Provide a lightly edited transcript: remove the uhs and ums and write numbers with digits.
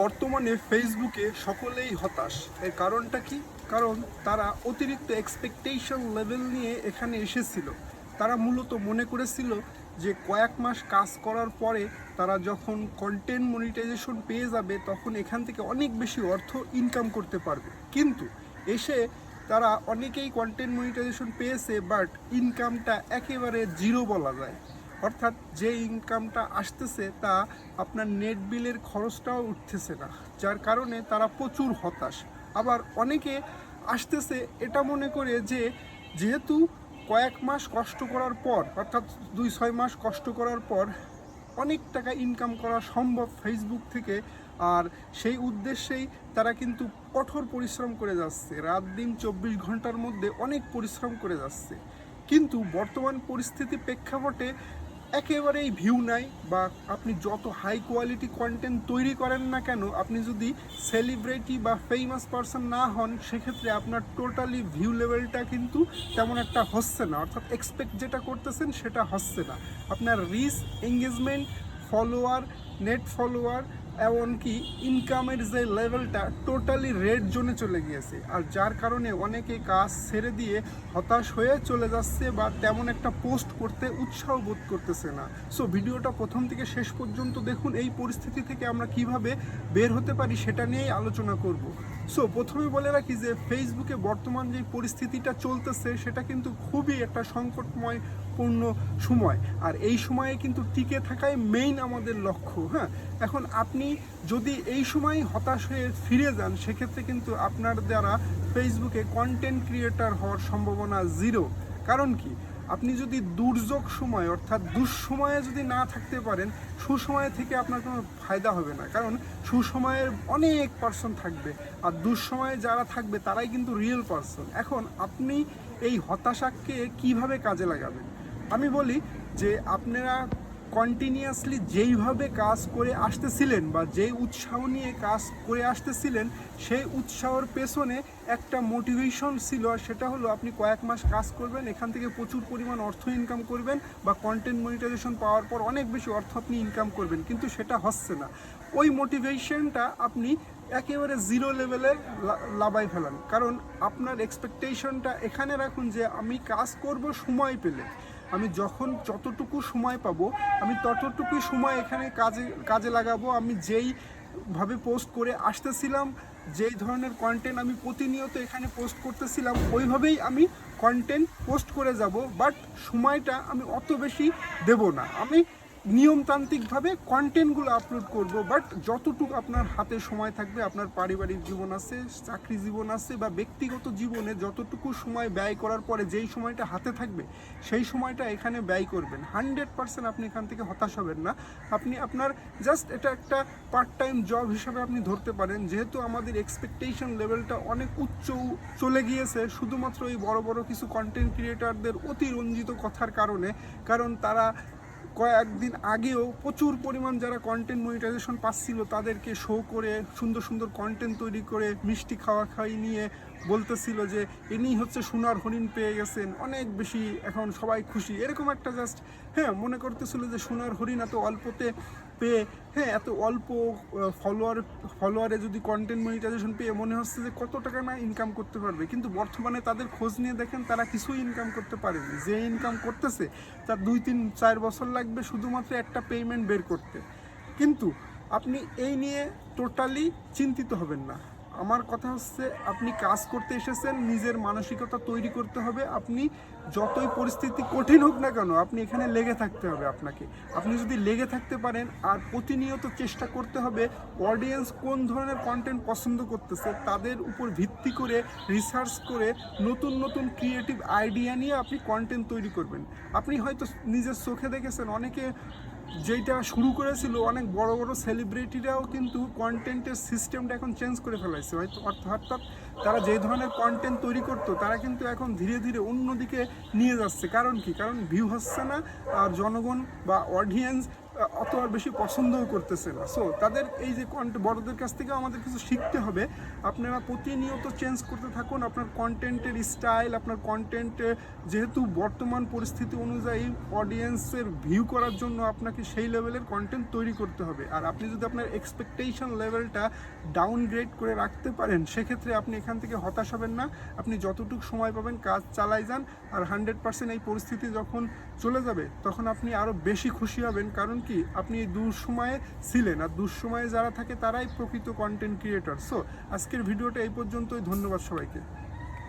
বর্তমানে ফেসবুকে সকলেই হতাশ। এর কারণটা কি? কারণ তারা অতিরিক্ত এক্সপেকটেশন লেভেল নিয়ে এখানে এসেছিল। তারা মূলত মনে করেছিল যে কয়েক মাস কাজ করার পরে তারা যখন কন্টেন্ট মনিটাইজেশন পেয়ে যাবে তখন এখান থেকে অনেক বেশি অর্থ ইনকাম করতে পারবে। কিন্তু এসে তারা অনেকেই কন্টেন্ট মনিটাইজেশন পেয়েছে, বাট ইনকামটা একেবারে জিরো বলা যায়। অর্থাৎ যে ইনকামটা আসতেছে তা আপনার নেট বিলের খরচটাও উঠতেছে না, যার কারণে তারা প্রচুর হতাশ। আবার অনেকে আসতেছে এটা মনে করে যে যেহেতু কয়েক মাস কষ্ট করার পর, অর্থাৎ 2-6 মাস কষ্ট করার পর অনেক টাকা ইনকাম করা সম্ভব ফেসবুক থেকে, আর সেই উদ্দেশ্যেই তারা কিন্তু কঠোর পরিশ্রম করে যাচ্ছে। রাত দিন 24 ঘন্টার মধ্যে অনেক পরিশ্রম করে যাচ্ছে। কিন্তু বর্তমান পরিস্থিতি প্রেক্ষাপটে একেবারেই ভিউ নাই, বা আপনি যত হাই কোয়ালিটি কন্টেন্ট তৈরি করেন না কেন, আপনি যদি সেলিব্রিটি বা ফেমাস পারসন না হন, সেক্ষেত্রে আপনার টোটালি ভিউ লেভেলটা কিন্তু তেমন একটা হচ্ছে না। অর্থাৎ এক্সপেক্ট যেটা করতেছেন সেটা হচ্ছে না। আপনার reach, engagement, follower, net follower, এমনকি ইনকামের যে লেভেলটা টোটালি রেড জোনে চলে গিয়েছে। আর যার কারণে অনেকে কাজ ছেড়ে দিয়ে হতাশ হয়ে চলে যাচ্ছে, বা তেমন একটা পোস্ট করতে উৎসাহ বোধ করতেছে না। ভিডিওটা প্রথম থেকে শেষ পর্যন্ত দেখুন। এই পরিস্থিতি থেকে আমরা কিভাবে বের হতে পারি সেটা নিয়েই আলোচনা করব। প্রথমে বলে রাখি যে ফেসবুকে বর্তমান যে পরিস্থিতিটা চলতেছে সেটা কিন্তু খুবই একটা সংকটময় পূর্ণ সময়, আর এই সময়ে কিন্তু টিকে থাকাই মেইন আমাদের লক্ষ্য। হ্যাঁ, এখন আপনি যদি এই সময় হতাশ হয়ে ফিরে যান, সেক্ষেত্রে কিন্তু আপনার দ্বারা ফেসবুকে কন্টেন্ট ক্রিয়েটার হওয়ার সম্ভাবনা জিরো। কারণ কি? আপনি যদি দুর্যোগ সময়, অর্থাৎ দুঃসময়ে যদি না থাকতে পারেন, সুসময়ে থেকে আপনার কোনো ফায়দা হবে না। কারণ সুসময়ের অনেক পার্সন থাকবে, আর দুঃসময়ে যারা থাকবে তারাই কিন্তু রিয়েল পার্সন। এখন আপনি এই হতাশাকে কিভাবে কাজে লাগাবেন? আমি বলি যে আপনারা কন্টিনিউয়াসলি যেইভাবে কাজ করে আসতেছিলেন, বা যেই উৎসাহ নিয়ে কাজ করে আসতেছিলেন, সেই উৎসাহর পেছনে একটা মোটিভেশন ছিল। সেটা হলো আপনি কয়েক মাস কাজ করবেন, এখান থেকে প্রচুর পরিমাণ অর্থ ইনকাম করবেন, বা কন্টেন্ট মনিটাইজেশন পাওয়ার পর অনেক বেশি অর্থ আপনি ইনকাম করবেন। কিন্তু সেটা হচ্ছে না। ওই মোটিভেশনটা আপনি একেবারে জিরো লেভেলে লাভাই ফেলান। কারণ আপনার এক্সপেকটেশনটা এখানে রাখুন যে আমি কাজ করব সময় পেলে। আমি যখন যতটুকু সময় পাবো আমি ততটুকুই সময় এখানে কাজে লাগাবো। আমি যেইভাবে পোস্ট করে আসতেছিলাম, যেই ধরনের কন্টেন্ট আমি প্রতিনিয়ত এখানে পোস্ট করতেছিলাম, ওইভাবেই আমি কন্টেন্ট পোস্ট করে যাব। বাট সময়টা আমি অত বেশি দেব না। আমি নিয়মতান্ত্রিকভাবে কন্টেন্টগুলো আপলোড করব। বাট যতটুকু আপনার হাতে সময় থাকবে, আপনার পারিবারিক জীবন আছে, চাকরি জীবন আছে, বা ব্যক্তিগত জীবনে যতটুকু সময় ব্যয় করার পরে যেই সময়টা হাতে থাকবে, সেই সময়টা এখানে ব্যয় করবেন। 100% আপনি এখান থেকে হতাশ হবেন না। আপনি আপনার জাস্ট এটা একটা পার্ট টাইম জব হিসাবে আপনি ধরতে পারেন। যেহেতু আমাদের এক্সপেকটেশন লেভেলটা অনেক উচ্চ চলে গিয়েছে শুধুমাত্র এই বড় বড় কিছু কন্টেন্ট ক্রিয়েটারদের অতিরঞ্জিত কথার কারণে। কারণ তারা কয়েকদিন আগেও প্রচুর পরিমাণ যারা কন্টেন্ট মনিটাইজেশন পাচ্ছিল তাদেরকে শো করে সুন্দর সুন্দর কন্টেন্ট তৈরি করে মিষ্টি খাওয়া খাই নিয়ে বলতেছিল যে ইনি হচ্ছে সোনার হরিণ পেয়ে গেছেন, অনেক বেশি এখন সবাই খুশি, এরকম একটা জাস্ট মনে করতেছিল যে সোনার হরিণ এত অল্পতে পেয়ে, এত অল্প ফলোয়ারে যদি কন্টেন্ট মনিটাইজেশন পেয়ে মনে হচ্ছে যে কত টাকা না ইনকাম করতে পারবে। কিন্তু বর্তমানে তাদের খোঁজ নিয়ে দেখেন তারা কিছুই ইনকাম করতে পারেনি। যে ইনকাম করতেছে তার 2-3-4 বছর লাগবে শুধুমাত্র একটা পেমেন্ট বের করতে। কিন্তু আপনি এই নিয়ে টোটালি চিন্তিত হবেন না। আমার কথা হচ্ছে আপনি কাজ করতে এসেছেন, নিজের মানসিকতা তৈরি করতে হবে। আপনি যতই পরিস্থিতি কঠিন হোক না কেন, আপনি এখানে লেগে থাকতে হবে আপনাকে। আপনি যদি লেগে থাকতে পারেন আর প্রতিনিয়ত চেষ্টা করতে হবে অডিয়েন্স কোন ধরনের কন্টেন্ট পছন্দ করতেছে, তাদের উপর ভিত্তি করে রিসার্চ করে নতুন নতুন ক্রিয়েটিভ আইডিয়া নিয়ে আপনি কন্টেন্ট তৈরি করবেন। আপনি হয়তো নিজের চোখে দেখেছেন অনেকে যেইটা শুরু করেছিল, অনেক বড় বড় সেলিব্রিটিরাও কিন্তু কন্টেন্টের সিস্টেমটা এখন চেঞ্জ করে ফেলাইছে। হয়তো অর্থাৎ তারা যে ধরনের কন্টেন্ট তৈরি করতো তারা কিন্তু এখন ধীরে ধীরে অন্যদিকে নিয়ে যাচ্ছে। কারণ কি? কারণ ভিউ হচ্ছে না, আর জনগণ বা অডিয়েন্স অত আর বেশি পছন্দও করতেছে না। সো তাদের এই যে বড়দের কাছ থেকেও আমাদের কিছু শিখতে হবে। আপনারা প্রতিনিয়ত চেঞ্জ করতে থাকুন আপনার কন্টেন্টের স্টাইল, আপনার কন্টেন্টে যেহেতু বর্তমান পরিস্থিতি অনুযায়ী অডিয়েন্সের ভিউ করার জন্য আপনাকে সেই লেভেলের কন্টেন্ট তৈরি করতে হবে। আর আপনি যদি আপনার এক্সপেকটেশন লেভেলটা ডাউনগ্রেড করে রাখতে পারেন, সেক্ষেত্রে আপনি এখান থেকে হতাশ হবেন না। আপনি যতটুকু সময় পাবেন কাজ চালাই যান, আর 100% এই পরিস্থিতি যখন চলে যাবে তখন আপনি আরও বেশি খুশি হবেন। কারণ কি, আপনি এই দুঃসময়ে ছিলেন, আর দুঃসময়ে যারা থাকে তারাই প্রকৃত কন্টেন্ট ক্রিয়েটর। সো আজকের ভিডিওটা এই পর্যন্তই। ধন্যবাদ সবাইকে।